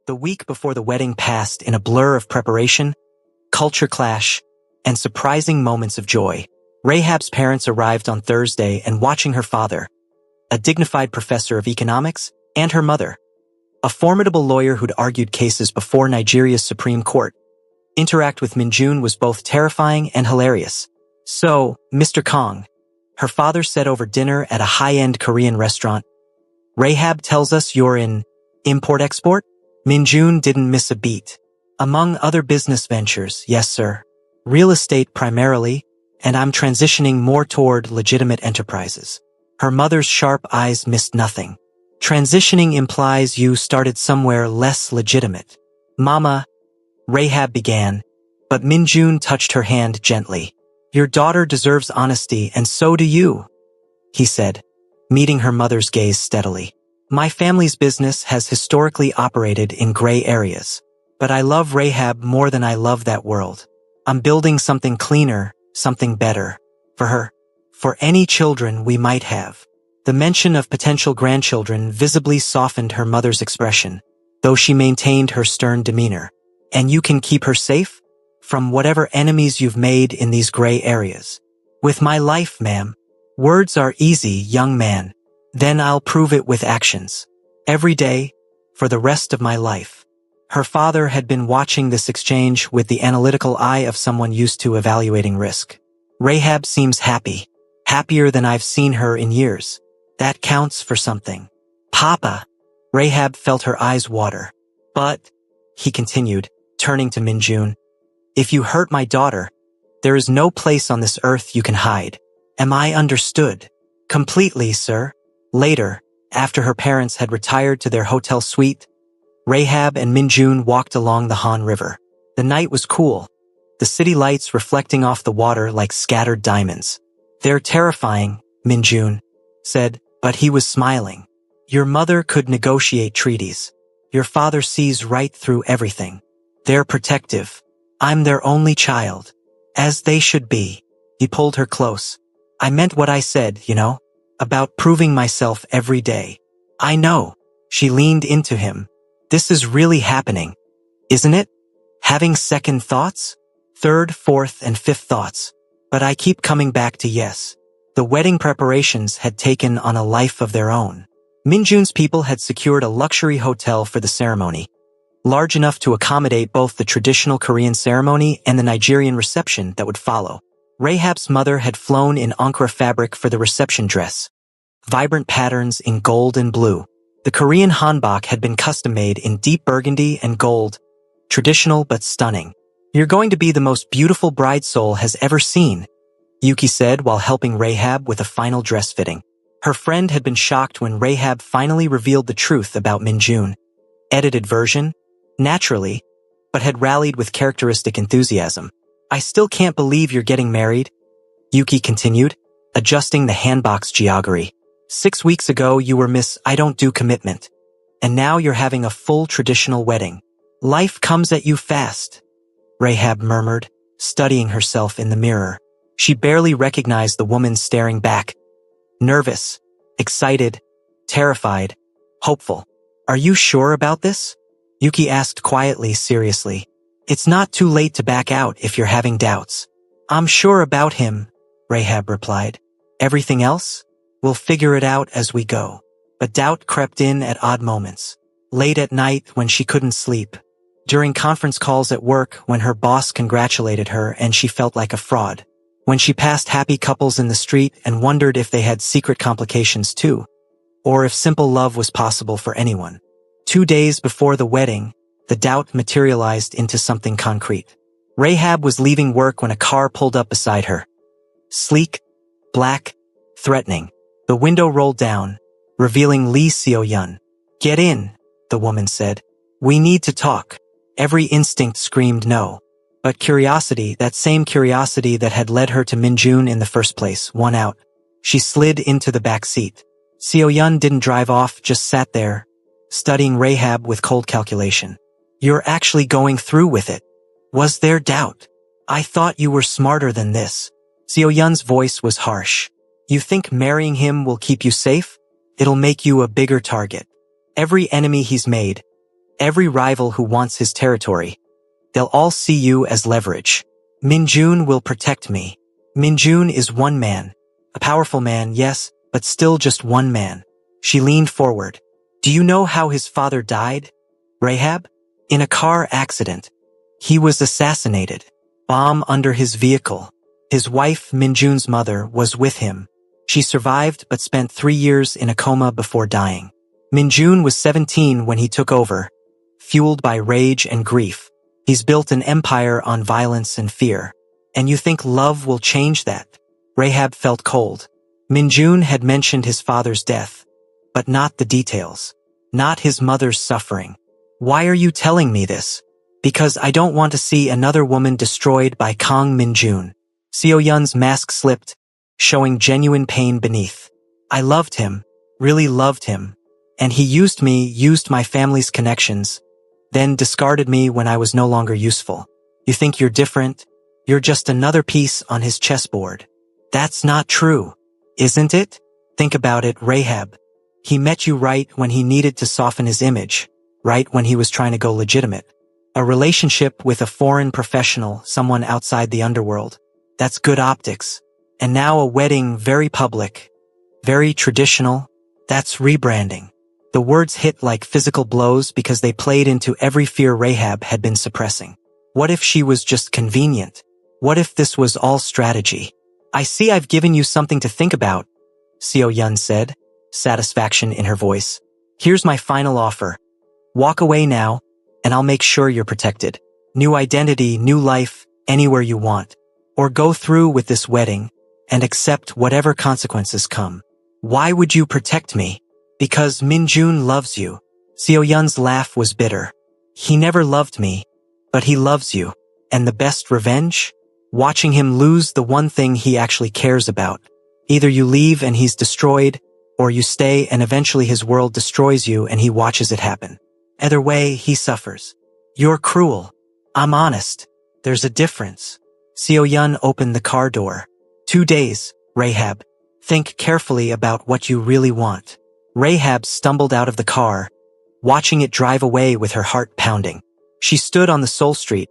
The week before the wedding passed in a blur of preparation, culture clash, and surprising moments of joy. Rahab's parents arrived on Thursday and watching her father, a dignified professor of economics, and her mother, a formidable lawyer who'd argued cases before Nigeria's Supreme Court, interact with Minjun was both terrifying and hilarious. "So, Mr. Kong," her father said over dinner at a high-end Korean restaurant, "Rahab tells us you're in import-export?" Minjun didn't miss a beat. "Among other business ventures, yes sir. Real estate primarily, and I'm transitioning more toward legitimate enterprises." Her mother's sharp eyes missed nothing. "Transitioning implies you started somewhere less legitimate." "Mama," Rahab began, but Minjun touched her hand gently. "Your daughter deserves honesty, and so do you," he said, meeting her mother's gaze steadily. "My family's business has historically operated in gray areas, but I love Rahab more than I love that world. I'm building something cleaner, something better, for her, for any children we might have." The mention of potential grandchildren visibly softened her mother's expression, though she maintained her stern demeanor. "And you can keep her safe? From whatever enemies you've made in these gray areas." "With my life, ma'am." "Words are easy, young man. Then I'll prove it with actions. Every day, for the rest of my life." Her father had been watching this exchange with the analytical eye of someone used to evaluating risk. "Rahab seems happy. Happier than I've seen her in years. That counts for something." "Papa." Rahab felt her eyes water. "But," he continued, turning to Minjun, "if you hurt my daughter, there is no place on this earth you can hide. Am I understood?" "Completely, sir." Later, after her parents had retired to their hotel suite, Rahab and Minjun walked along the Han River. The night was cool, the city lights reflecting off the water like scattered diamonds. "They're terrifying," Minjun said, but he was smiling. "Your mother could negotiate treaties. Your father sees right through everything. They're protective. I'm their only child. As they should be." He pulled her close. "I meant what I said, you know, about proving myself every day." "I know." She leaned into him. "This is really happening, isn't it? Having second thoughts? Third, fourth, and fifth thoughts. But I keep coming back to yes." The wedding preparations had taken on a life of their own. Minjun's people had secured a luxury hotel for the ceremony, large enough to accommodate both the traditional Korean ceremony and the Nigerian reception that would follow. Rahab's mother had flown in Ankara fabric for the reception dress, vibrant patterns in gold and blue. The Korean hanbok had been custom-made in deep burgundy and gold, traditional but stunning. "You're going to be the most beautiful bride Seoul has ever seen," Yuki said while helping Rahab with a final dress fitting. Her friend had been shocked when Rahab finally revealed the truth about Minjun. Edited version, naturally, but had rallied with characteristic enthusiasm. "I still can't believe you're getting married," Yuki continued, adjusting the hanbok's geoggery. "6 weeks ago you were Miss I don't do commitment, and now you're having a full traditional wedding. Life comes at you fast," Rahab murmured, studying herself in the mirror. She barely recognized the woman staring back. Nervous, excited, terrified, hopeful. "Are you sure about this?" Yuki asked quietly, seriously. "It's not too late to back out if you're having doubts." "I'm sure about him," Rahab replied. "Everything else? We'll figure it out as we go." But doubt crept in at odd moments. Late at night when she couldn't sleep. During conference calls at work when her boss congratulated her and she felt like a fraud. When she passed happy couples in the street and wondered if they had secret complications too, or if simple love was possible for anyone. 2 days before the wedding, the doubt materialized into something concrete. Rahab was leaving work when a car pulled up beside her. Sleek, black, threatening. The window rolled down, revealing Lee Seo-yeon. "Get in," the woman said. "We need to talk." Every instinct screamed no. But curiosity, that same curiosity that had led her to Minjun in the first place, won out. She slid into the back seat. Seo-yeon didn't drive off, just sat there, studying Rahab with cold calculation. "You're actually going through with it. Was there doubt? I thought you were smarter than this." Seo-yeon's voice was harsh. "You think marrying him will keep you safe? It'll make you a bigger target. Every enemy he's made, Every rival who wants his territory. They'll all see you as leverage. Minjun will protect me. Minjun is one man. A powerful man, yes, but still just one man. She leaned forward. Do you know how his father died? Rahab? In a car accident. He was assassinated. Bomb under his vehicle. His wife, Minjun's mother, was with him. She survived but spent 3 years in a coma before dying. Minjun was 17 when he took over, fueled by rage and grief. He's built an empire on violence and fear. And you think love will change that? Rahab felt cold. Minjun had mentioned his father's death, but not the details. Not his mother's suffering. Why are you telling me this? Because I don't want to see another woman destroyed by Kang Minjun. Seo Yun's mask slipped, showing genuine pain beneath. I loved him, really loved him. And he used me, used my family's connections, then discarded me when I was no longer useful. You think you're different? You're just another piece on his chessboard. That's not true, isn't it? Think about it, Rahab. He met you right when he needed to soften his image, right when he was trying to go legitimate. A relationship with a foreign professional, someone outside the underworld. That's good optics. And now a wedding, very public, very traditional. That's rebranding. The words hit like physical blows because they played into every fear Rahab had been suppressing. What if she was just convenient? What if this was all strategy? I see I've given you something to think about, Seo Yun said, satisfaction in her voice. Here's my final offer. Walk away now, and I'll make sure you're protected. New identity, new life, anywhere you want. Or go through with this wedding and accept whatever consequences come. Why would you protect me? Because Minjun loves you. Seo Yun's laugh was bitter. He never loved me, but he loves you. And the best revenge? Watching him lose the one thing he actually cares about. Either you leave and he's destroyed, or you stay and eventually his world destroys you and he watches it happen. Either way, he suffers. You're cruel. I'm honest. There's a difference. Seo Yun opened the car door. 2 days, Rahab. Think carefully about what you really want. Rahab stumbled out of the car, watching it drive away with her heart pounding. She stood on the Seoul Street,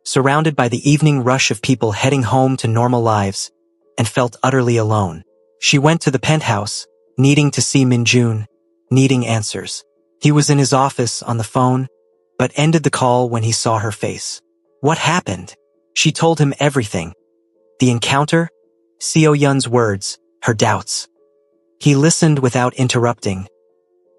surrounded by the evening rush of people heading home to normal lives, and felt utterly alone. She went to the penthouse, needing to see Minjun, needing answers. He was in his office on the phone, but ended the call when he saw her face. What happened? She told him everything. The encounter? Seo Yun's words, her doubts. He listened without interrupting,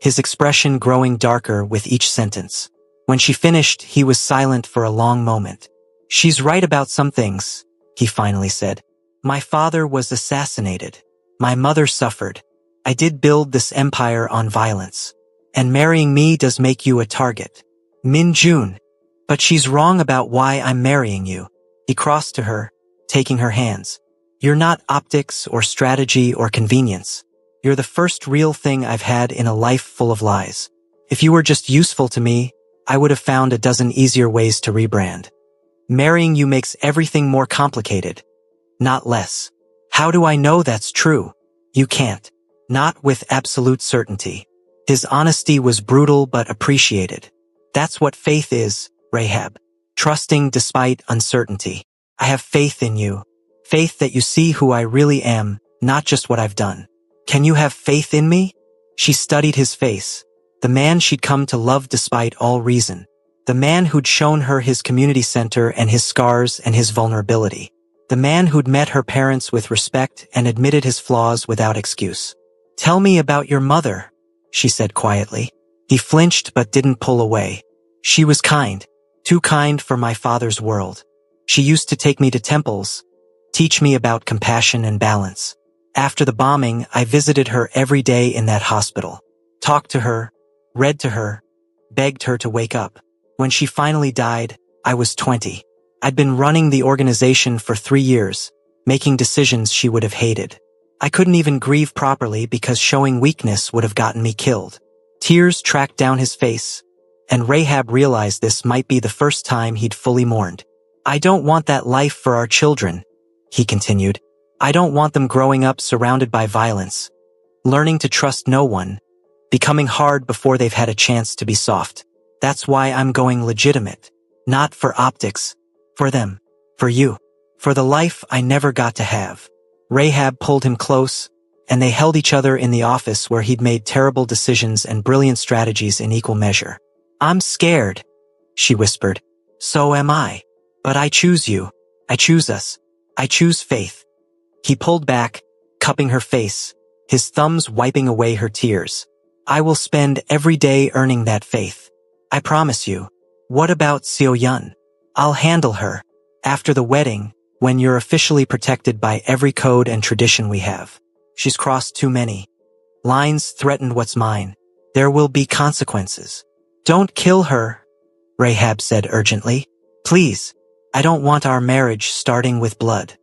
his expression growing darker with each sentence. When she finished, he was silent for a long moment. She's right about some things, he finally said. My father was assassinated. My mother suffered. I did build this empire on violence. And marrying me does make you a target. Minjun. But she's wrong about why I'm marrying you. He crossed to her, taking her hands. You're not optics or strategy or convenience. You're the first real thing I've had in a life full of lies. If you were just useful to me, I would have found a dozen easier ways to rebrand. Marrying you makes everything more complicated, not less. How do I know that's true? You can't. Not with absolute certainty. His honesty was brutal but appreciated. That's what faith is, Rahab. Trusting despite uncertainty. I have faith in you. Faith that you see who I really am, not just what I've done. Can you have faith in me? She studied his face. The man she'd come to love despite all reason. The man who'd shown her his community center and his scars and his vulnerability. The man who'd met her parents with respect and admitted his flaws without excuse. Tell me about your mother, she said quietly. He flinched but didn't pull away. She was kind. Too kind for my father's world. She used to take me to temples, teach me about compassion and balance. After the bombing, I visited her every day in that hospital. Talked to her, read to her, begged her to wake up. When she finally died, I was 20. I'd been running the organization for 3 years, making decisions she would have hated. I couldn't even grieve properly because showing weakness would have gotten me killed. Tears tracked down his face, and Rahab realized this might be the first time he'd fully mourned. I don't want that life for our children, he continued. I don't want them growing up surrounded by violence, learning to trust no one, becoming hard before they've had a chance to be soft. That's why I'm going legitimate. Not for optics. For them. For you. For the life I never got to have. Rahab pulled him close, and they held each other in the office where he'd made terrible decisions and brilliant strategies in equal measure. I'm scared, she whispered. So am I. But I choose you. I choose us. I choose faith. He pulled back, cupping her face, his thumbs wiping away her tears. I will spend every day earning that faith. I promise you. What about Seo-yun? I'll handle her. After the wedding, when you're officially protected by every code and tradition we have. She's crossed too many lines, threatened what's mine. There will be consequences. Don't kill her, Rahab said urgently. Please. I don't want our marriage starting with blood.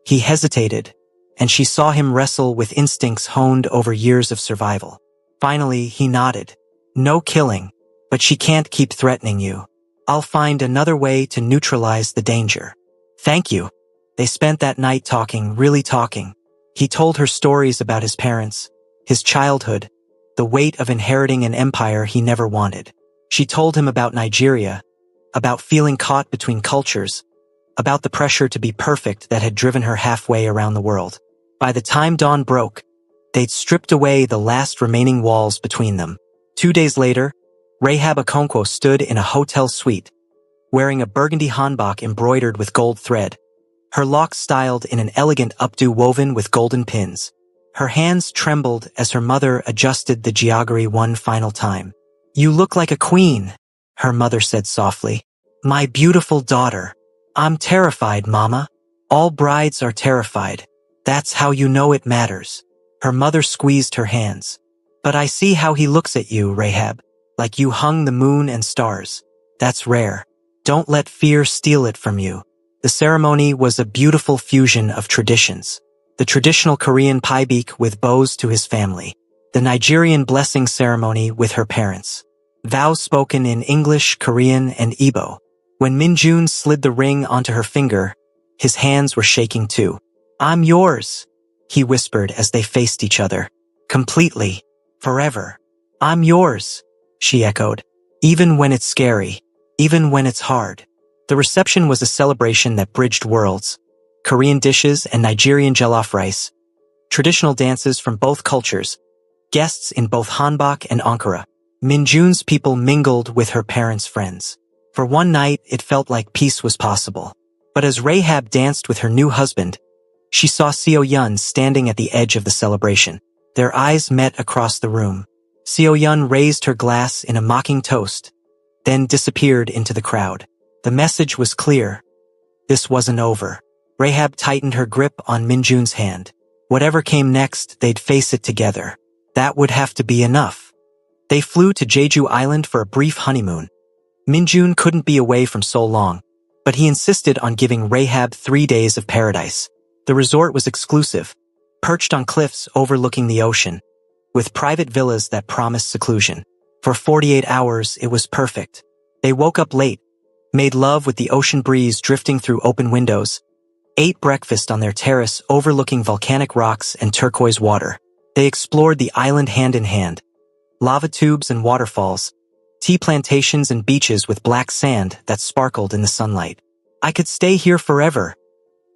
He hesitated, and she saw him wrestle with instincts honed over years of survival. Finally, he nodded. No killing, but she can't keep threatening you. I'll find another way to neutralize the danger. Thank you. They spent that night talking, really talking. He told her stories about his parents, his childhood, the weight of inheriting an empire he never wanted. She told him about Nigeria, about feeling caught between cultures, about the pressure to be perfect that had driven her halfway around the world. By the time dawn broke, they'd stripped away the last remaining walls between them. 2 days later, Rahab Okonkwo stood in a hotel suite, wearing a burgundy hanbok embroidered with gold thread, her locks styled in an elegant updo woven with golden pins. Her hands trembled as her mother adjusted the jaggery one final time. You look like a queen, her mother said softly. My beautiful daughter. I'm terrified, Mama. All brides are terrified. That's how you know it matters. Her mother squeezed her hands. But I see how he looks at you, Rahab, like you hung the moon and stars. That's rare. Don't let fear steal it from you. The ceremony was a beautiful fusion of traditions. The traditional Korean paibik with bows to his family. The Nigerian blessing ceremony with her parents. Vows spoken in English, Korean, and Igbo. When Minjun slid the ring onto her finger, his hands were shaking too. I'm yours, he whispered as they faced each other. Completely. Forever. I'm yours, she echoed. Even when it's scary. Even when it's hard. The reception was a celebration that bridged worlds. Korean dishes and Nigerian jollof rice. Traditional dances from both cultures. Guests in both hanbok and ankara. Minjun's people mingled with her parents' friends. For one night, it felt like peace was possible. But as Rahab danced with her new husband, she saw Seo-yun standing at the edge of the celebration. Their eyes met across the room. Seo-yun raised her glass in a mocking toast, then disappeared into the crowd. The message was clear. This wasn't over. Rahab tightened her grip on Minjun's hand. Whatever came next, they'd face it together. That would have to be enough. They flew to Jeju Island for a brief honeymoon. Minjun couldn't be away from so long, but he insisted on giving Rahab 3 days of paradise. The resort was exclusive, perched on cliffs overlooking the ocean, with private villas that promised seclusion. For 48 hours, it was perfect. They woke up late, made love with the ocean breeze drifting through open windows, ate breakfast on their terrace overlooking volcanic rocks and turquoise water. They explored the island hand in hand. Lava tubes and waterfalls, tea plantations and beaches with black sand that sparkled in the sunlight. I could stay here forever,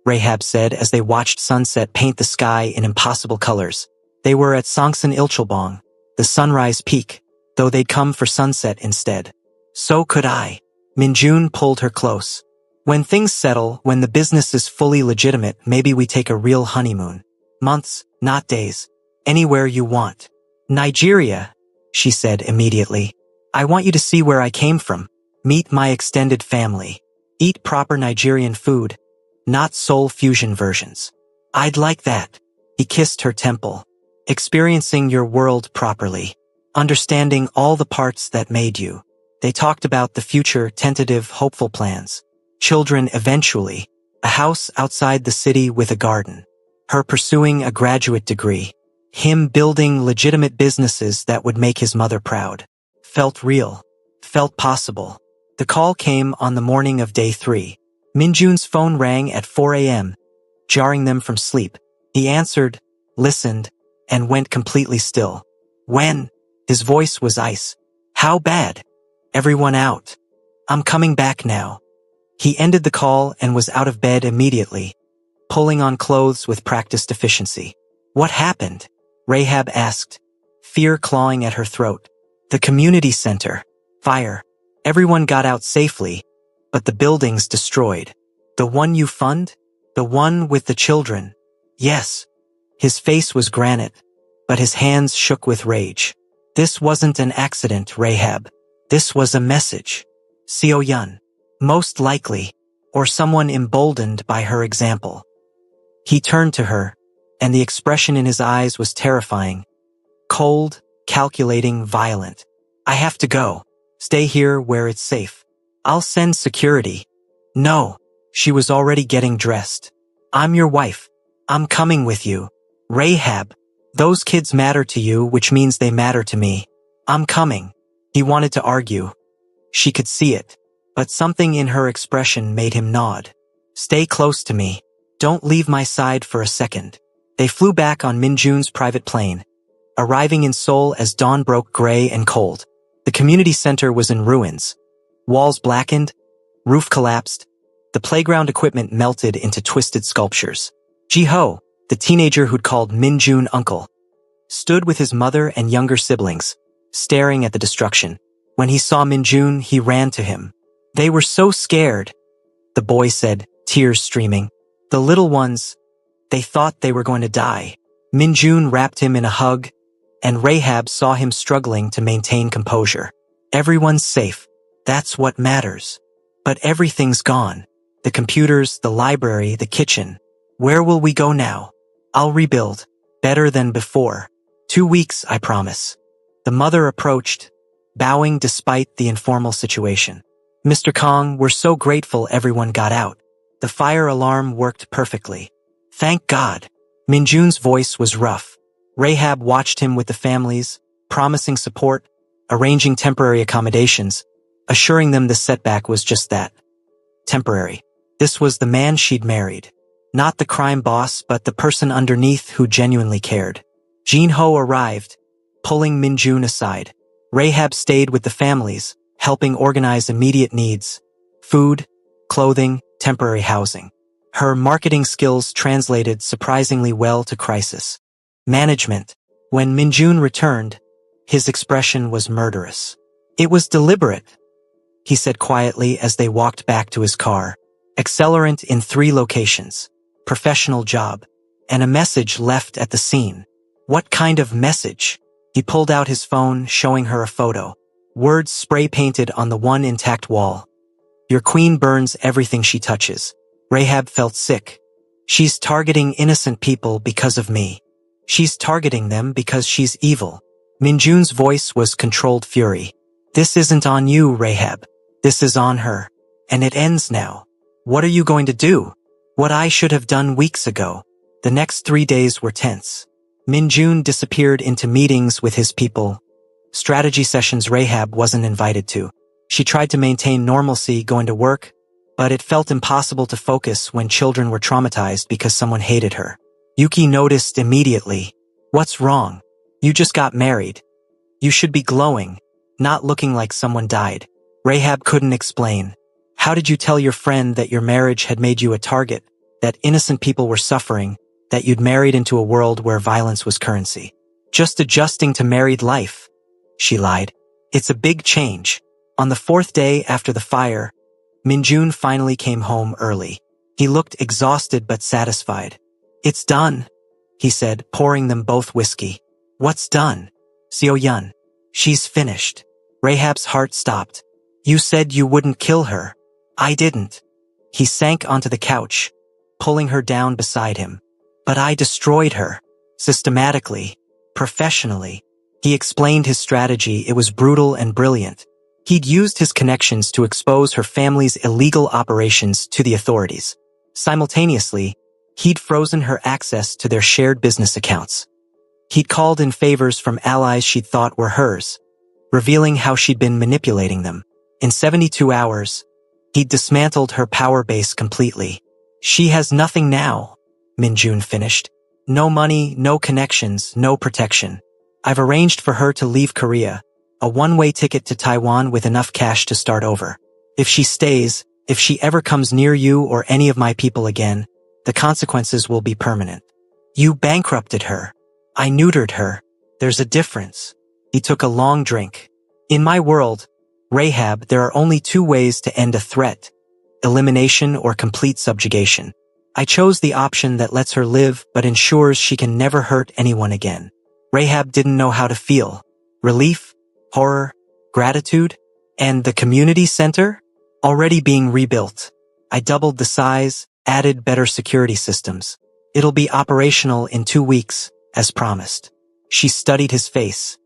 Rahab said as they watched sunset paint the sky in impossible colors. They were at Songsan Ilchulbong, the sunrise peak, though they'd come for sunset instead. So could I. Minjun pulled her close. When things settle, when the business is fully legitimate, maybe we take a real honeymoon. Months, not days. Anywhere you want. Nigeria, she said immediately. I want you to see where I came from. Meet my extended family. Eat proper Nigerian food, not Seoul fusion versions. I'd like that. He kissed her temple. Experiencing your world properly. Understanding all the parts that made you. They talked about the future, tentative, hopeful plans. Children eventually. A house outside the city with a garden. Her pursuing a graduate degree. Him building legitimate businesses that would make his mother proud. Felt real. Felt possible. The call came on the morning of day 3. Minjun's phone rang at 4 a.m., jarring them from sleep. He answered, listened, and went completely still. When? His voice was ice. How bad? Everyone out. I'm coming back now. He ended the call and was out of bed immediately, pulling on clothes with practiced efficiency. What happened? Rahab asked, fear clawing at her throat. The community center. Fire. Everyone got out safely, but the building's destroyed. The one you fund? The one with the children? Yes. His face was granite, but his hands shook with rage. This wasn't an accident, Rahab. This was a message. Seo Yun. Most likely, or someone emboldened by her example. He turned to her, and the expression in his eyes was terrifying. Cold, calculating, violent. I have to go. Stay here where it's safe. I'll send security. No. She was already getting dressed. I'm your wife. I'm coming with you. Rahab. Those kids matter to you, which means they matter to me. I'm coming. He wanted to argue. She could see it, but something in her expression made him nod. Stay close to me. Don't leave my side for a second. They flew back on Minjun's private plane, arriving in Seoul as dawn broke gray and cold. The community center was in ruins. Walls blackened, roof collapsed. The playground equipment melted into twisted sculptures. Ji-ho, the teenager who'd called Minjun uncle, stood with his mother and younger siblings, staring at the destruction. When he saw Minjun, he ran to him. They were so scared, the boy said, tears streaming. The little ones, they thought they were going to die. Minjun wrapped him in a hug, and Rahab saw him struggling to maintain composure. Everyone's safe. That's what matters. But everything's gone. The computers, the library, the kitchen. Where will we go now? I'll rebuild. Better than before. 2 weeks, I promise. The mother approached, bowing despite the informal situation. Mr. Kong, we're so grateful everyone got out. The fire alarm worked perfectly. Thank God. Minjun's voice was rough. Rahab watched him with the families, promising support, arranging temporary accommodations, assuring them the setback was just that. Temporary. This was the man she'd married. Not the crime boss, but the person underneath who genuinely cared. Jin-ho arrived, pulling Minjun aside. Rahab stayed with the families, helping organize immediate needs. Food, clothing, temporary housing. Her marketing skills translated surprisingly well to crisis management. When Minjun returned, his expression was murderous. It was deliberate, he said quietly as they walked back to his car. Accelerant in 3 locations. Professional job. And a message left at the scene. What kind of message? He pulled out his phone, showing her a photo. Words spray-painted on the one intact wall. Your queen burns everything she touches. Rahab felt sick. She's targeting innocent people because of me. She's targeting them because she's evil. Minjun's voice was controlled fury. This isn't on you, Rahab. This is on her. And it ends now. What are you going to do? What I should have done weeks ago. The next 3 days were tense. Minjun disappeared into meetings with his people. Strategy sessions Rahab wasn't invited to. She tried to maintain normalcy going to work, but it felt impossible to focus when children were traumatized because someone hated her. Yuki noticed immediately. What's wrong? You just got married. You should be glowing, not looking like someone died. Rahab couldn't explain. How did you tell your friend that your marriage had made you a target, that innocent people were suffering, that you'd married into a world where violence was currency? Just adjusting to married life, she lied. It's a big change. On the 4th day after the fire, Minjun finally came home early. He looked exhausted but satisfied. It's done, he said, pouring them both whiskey. What's done? Seo Yun. She's finished. Rahab's heart stopped. You said you wouldn't kill her. I didn't. He sank onto the couch, pulling her down beside him. But I destroyed her. Systematically. Professionally. He explained his strategy. It was brutal and brilliant. He'd used his connections to expose her family's illegal operations to the authorities. Simultaneously, he'd frozen her access to their shared business accounts. He'd called in favors from allies she'd thought were hers, revealing how she'd been manipulating them. In 72 hours, he'd dismantled her power base completely. She has nothing now, Minjun finished. No money, no connections, no protection. I've arranged for her to leave Korea, a one-way ticket to Taiwan with enough cash to start over. If she stays, if she ever comes near you or any of my people again, the consequences will be permanent. You bankrupted her. I neutered her. There's a difference. He took a long drink. In my world, Rahab, there are only two ways to end a threat: elimination or complete subjugation. I chose the option that lets her live but ensures she can never hurt anyone again. Rahab didn't know how to feel. Relief, horror, gratitude, and the community center? Already being rebuilt. I doubled the size, added better security systems. It'll be operational in 2 weeks, as promised. She studied his face.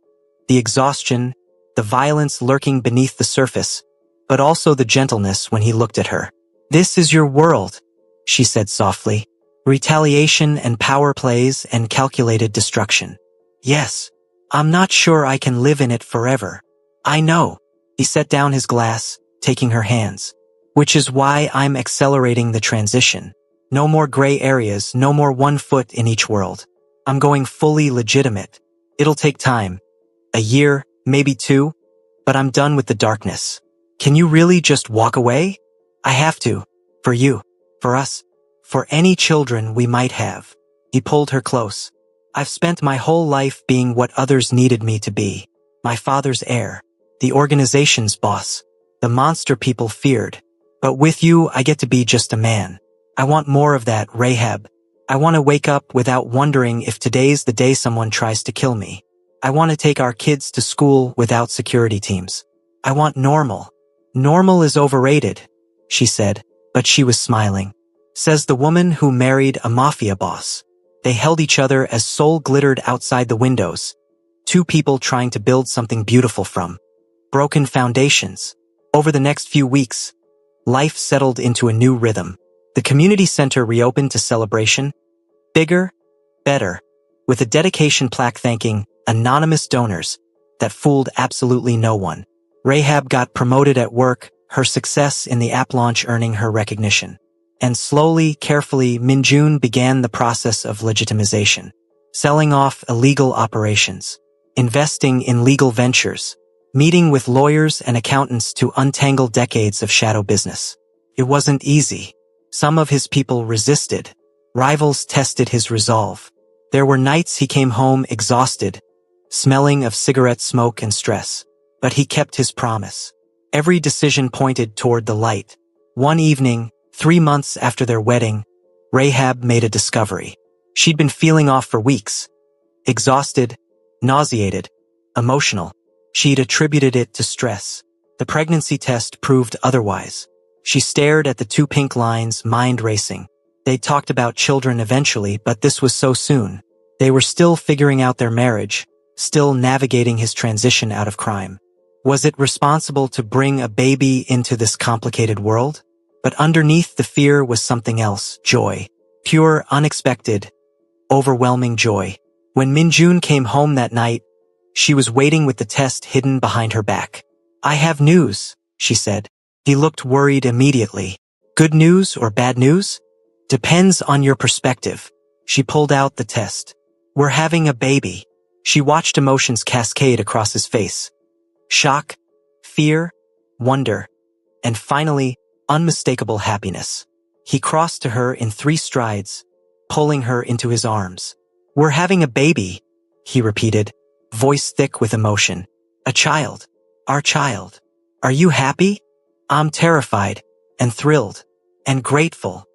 The exhaustion, the violence lurking beneath the surface, but also the gentleness when he looked at her. This is your world, she said softly. Retaliation and power plays and calculated destruction. Yes, I'm not sure I can live in it forever. I know. He set down his glass, taking her hands. Which is why I'm accelerating the transition. No more gray areas, no more 1 foot in each world. I'm going fully legitimate. It'll take time. A year, maybe 2, but I'm done with the darkness. Can you really just walk away? I have to. For you. For us. For any children we might have. He pulled her close. I've spent my whole life being what others needed me to be. My father's heir. The organization's boss. The monster people feared. But with you, I get to be just a man. I want more of that, Rahab. I want to wake up without wondering if today's the day someone tries to kill me. I want to take our kids to school without security teams. I want normal. Normal is overrated, she said, but she was smiling. Says the woman who married a mafia boss. They held each other as soul glittered outside the windows. 2 people trying to build something beautiful from broken foundations. Over the next few weeks, life settled into a new rhythm. The community center reopened to celebration. Bigger, better, with a dedication plaque thanking anonymous donors that fooled absolutely no one. Rahab got promoted at work, her success in the app launch earning her recognition. And slowly, carefully, Minjun began the process of legitimization. Selling off illegal operations. Investing in legal ventures. Meeting with lawyers and accountants to untangle decades of shadow business. It wasn't easy. Some of his people resisted. Rivals tested his resolve. There were nights he came home exhausted, smelling of cigarette smoke and stress. But he kept his promise. Every decision pointed toward the light. One evening, 3 months after their wedding, Rahab made a discovery. She'd been feeling off for weeks. Exhausted, nauseated, emotional. She'd attributed it to stress. The pregnancy test proved otherwise. She stared at the 2 pink lines, mind racing. They talked about children eventually, but this was so soon. They were still figuring out their marriage, still navigating his transition out of crime. Was it responsible to bring a baby into this complicated world? But underneath the fear was something else, joy. Pure, unexpected, overwhelming joy. When Minjun came home that night, she was waiting with the test hidden behind her back. I have news, she said. He looked worried immediately. Good news or bad news? Depends on your perspective. She pulled out the test. We're having a baby. She watched emotions cascade across his face. Shock, fear, wonder, and finally, unmistakable happiness. He crossed to her in 3 strides, pulling her into his arms. We're having a baby, he repeated, voice thick with emotion. A child. Our child. Are you happy? I'm terrified, and thrilled, and grateful.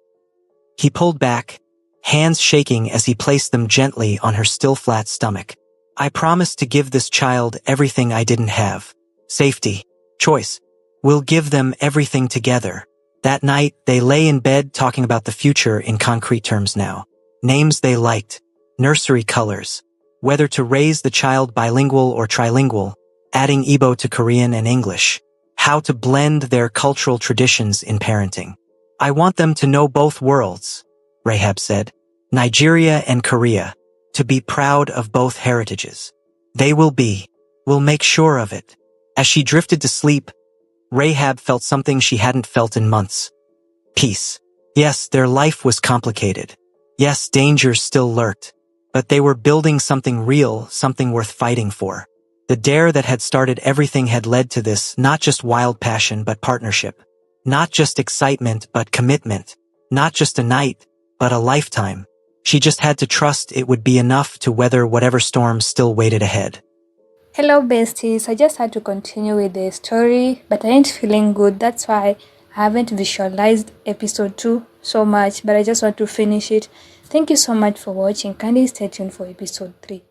He pulled back, hands shaking as he placed them gently on her still flat stomach. I promised to give this child everything I didn't have. Safety. Choice. We'll give them everything together. That night, they lay in bed talking about the future in concrete terms now. Names they liked. Nursery colors. Whether to raise the child bilingual or trilingual, adding Igbo to Korean and English. How to blend their cultural traditions in parenting. I want them to know both worlds, Rahab said. Nigeria and Korea. To be proud of both heritages. They will be. We'll make sure of it. As she drifted to sleep, Rahab felt something she hadn't felt in months. Peace. Yes, their life was complicated. Yes, dangers still lurked. But they were building something real, something worth fighting for. The dare that had started everything had led to this, not just wild passion but partnership. Not just excitement but commitment. Not just a night, but a lifetime. She just had to trust it would be enough to weather whatever storms still waited ahead. Hello besties, I just had to continue with the story, but I ain't feeling good. That's why I haven't visualized episode 2 so much, but I just want to finish it. Thank you so much for watching. Kindly stay tuned for episode 3.